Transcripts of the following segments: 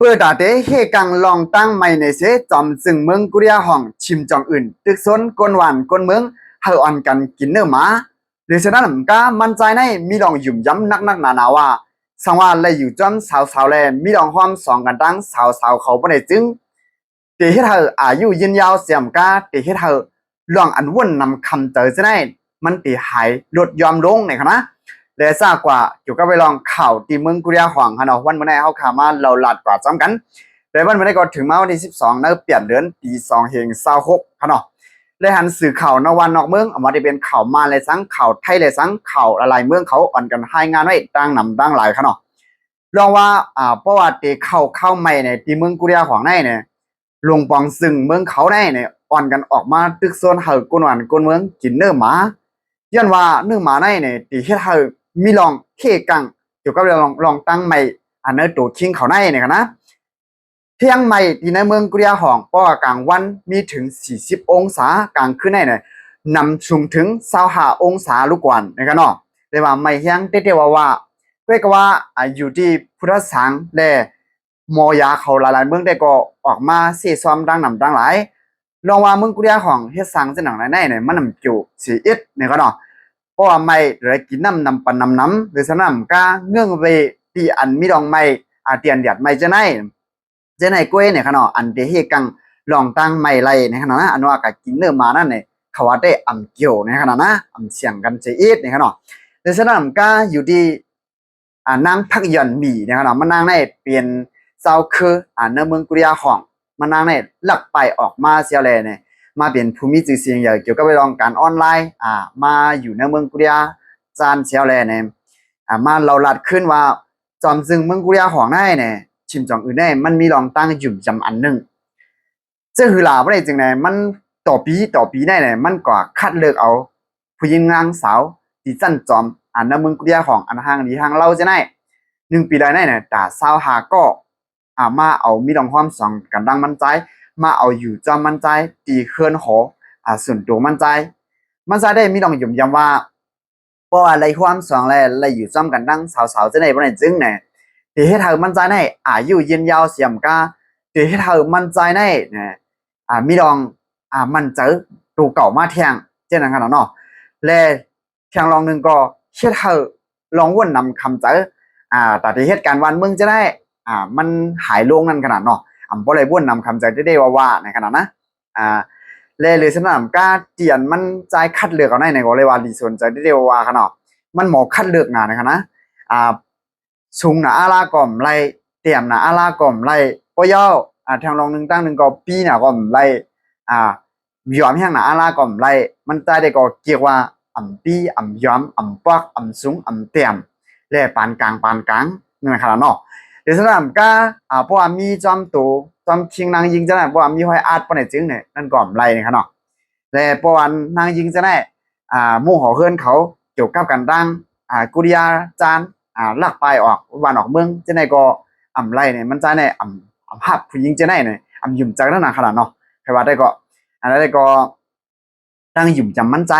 เปิดตาเตเฮกังลองตั้งไม่ในเสจอมซึ่งเมืองกุริยาห้องชิมจองอื่นตึกซนกวนหวานกวนเมืองเฮาอ่อนกันกินเนื้อหมาหรือฉะนั้นก็มันใจในมีลองหยุ่มย้ำนักหนาว่าสังว่าเลยอยู่จอมสาวแลมีลองความสองกันตั้งสาวเขาบ่ได้จึงเตเฮ็ดเฮาอายุยืนยาวเสียมกาเตเฮ็ดเฮาลองอันวนนำคำเจอจะได้มันตีหายลดยอมลงในคณะและทราบกว่าเกี่ยวกับไปลองข่าวที่เมืองกุริยาห้องฮะเนาะวันเมื่อไหร่เฮาข่าวมาเราลาดกว่าซ้ำกันแต่วันเมื่อไหร่ก็ถึงมาวันที่12นะเปลี่ยนเดือนปี2526ฮะเนาะเลยหันสื่อข่าวนวันนอกเมืองออกมาได้เป็นข่าวมาเลยสังข่าวไทยเลยสังข่าวอะไรเมืองเขาอ่อนกันให้งานไว้ตั้งนำตั้งหลายฮะเนาะลองว่าเพราะว่าเตเข้าใหม่ในที่เมืองกุริยาห้องในเนี่ยลงปองซึ่งเมืองเขาในเนี่ยอ่อนกันออกมาตึกโซนเฮากวนหวานกวนเมืองกินเนื้อหมาย้อนว่าเนื้อหมาในเนี่ยที่เฮ็ดเฮามีลองเคกังเกี่ยวกับลองตั้งใหม่อันเนื้อตัวคิงเขาในเนี่ยนะเที่ยงใหม่ที่ในเมืองกุริยาห้องเพราะว่ากลางวันมีถึง40องศากลางคืนในเนี่ยนำสูงถึง25องศาลูกวันนะครับเนาะแต่ว่าไม่เฮียงเต้ๆว่าเพื่อว่าอยู่ที่พุทธสังและมอยาเขาหลายๆเมืองได้ก็ออกมาเสียซ้อมดังนำดังหลายลองว่าเมืองกุริยาห้องเฮ็ดสังจังหนังในเนี่ยมันนำจุสิอิดนะครับเนาะเพราะว่าไม่หรือกินน้ำปันน้ำหรือสนามกาเงื่องเวตีอันมีดองไม่เตียนเดียดไม่จะไหนกล้วยเนี่ยขนาดอันเดเฮกังลองตั้งไม่ไรในขนาดนั้นอันว่าการกินเนื้อมานั่นเนี่ยเขาว่าได้อ่ำเกี่ยวในขนาดนั้นอ่ำเสียงกันเสียดในขนาดหรือสนามกาอยู่ที่นางพักยันมีในขนาดมันนางในเปลี่ยนเจ้าคือเนื้อเมืองกุริยาห้องมันนางในหลักไปออกมาเสียเลยเนี่ยมาเป็นภูมิจื่อเสียงอย่างเกี่ยวกับไปลองการออนไลน์มาอยู่ในเมืองกุริยาจานเสียเลยเนี่ยมาเราลัดขึ้นว่าจอมซึ่งเมืองกุริยาห้องได้เนี่ยชิมจองอื่นได้มันมีลองตั้งอยู่จำอันหนึ่งเจ้าหือหลาบ่ได้จึงไหนมันต่อปีได้เนี่ยมันก็คัดเลือกเอาผู้หญิงนางสาวที่จั่นจอมในเมืองกุริยาห้องอันห่างดีห่างเราจะได้1 ปีได้เนี่ยแต่25ก็มาเอามีลองความสองกันดังมันใจมาเอาอยู่จอมมันใจตีเคลื่อนหอส่วนตัวมันใจได้มีลองหยุ่มยำว่าเพราะว่าอะไรความสองอะไรอยู่จอมกันดังสาวๆจะได้บ่ได้จึงเนี่ยที่ให้เธอมั่นใจในอายุยืนยาวเสียมกาที่ให้เธอมั่นใจในเนี่ยมีลองมันเจอตัวเก่ามาแทงเช่นนั้นกันเนาะและแทงลองหนึ่งก็เฮ็ดเธอลองวนนำคำเจอแต่ที่เหตุการณ์วันเมืองจะได้มันหายลงนั่นขนาดเนาะบ่ได้วนนำคำเจอได้ว่าในขนาดนะเลยหรือสนามกาเตียนมันใจคัดเลือกเอาในก็เลยว่าดีส่วนใจได้ว่าขนาดมันหมอคัดเลือกงานนะนะสูงหนาอาลาก่อมไล่เตี่ยมหนาอาลาก่อมไล่ปอยอทางลองหนึ่งตั้งหนึ่งก็ปีหนาก่อมไล่ยอมแห้งหนาอาลาก่อมไล่มันใจได้ก็เกี่ยวว่าปียอมปอกสูงเตี่ยมและปานกลางนั่นขนาดเนาะเดี๋ยวสนามก็เพราะว่ามีจอมตูจอมคิงนางยิงจะได้เพราะว่ามีห้อยอาดปนไหนจึงเนี่ยนั่นก่อมไล่นี่ครับเนาะและเพราะว่านางยิงจะได้มู่หอเฮือนเขาเกี่ยวกับกันตั้งกุริยาจานลักไปออกวันออกเมืองจะไหนก็ไล่เนี่ยมันจะไหนภาพผู้หญิงจะไหนเนี่ยยุ่มจากนั่นขนาดเนาะใครว่าได้ก็ได้ก็ตั้งยุ่มจำมั่นใจ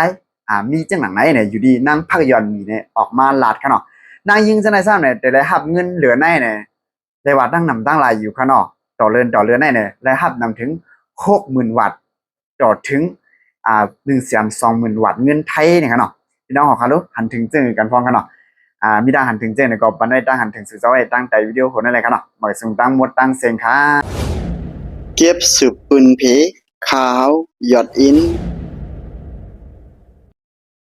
มีจังหนังไหนเนี่ยอยู่ดีนั่งพักย้อนมีเนี่ยออกมาลาดขนาดนางยิงจะไหนซ้ำเนี่ยแต่ได้หับเงินเหลือในเนี่ยได้ว่าตั้งนำตั้งลายอยู่ขนาดต่อเรือนในเนี่ยได้หับนำถึง60,000 วัตต์ต่อถึง120,000 วัตต์เงินไทยเนี่ยขนาดพี่น้องของเขารู้หันถึงจึงกันฟ้องขนาดมีดังหันถึงเจนก็ปันได้ตั้งหันถึงสื่อเจ้าไอ้ตั้งใจวิดีโอคนอะไรกันเนาะหมายถึงตั้งหมดตั้งเสียงค่ะเก็บสืบปืนผีขาวหยอดอิน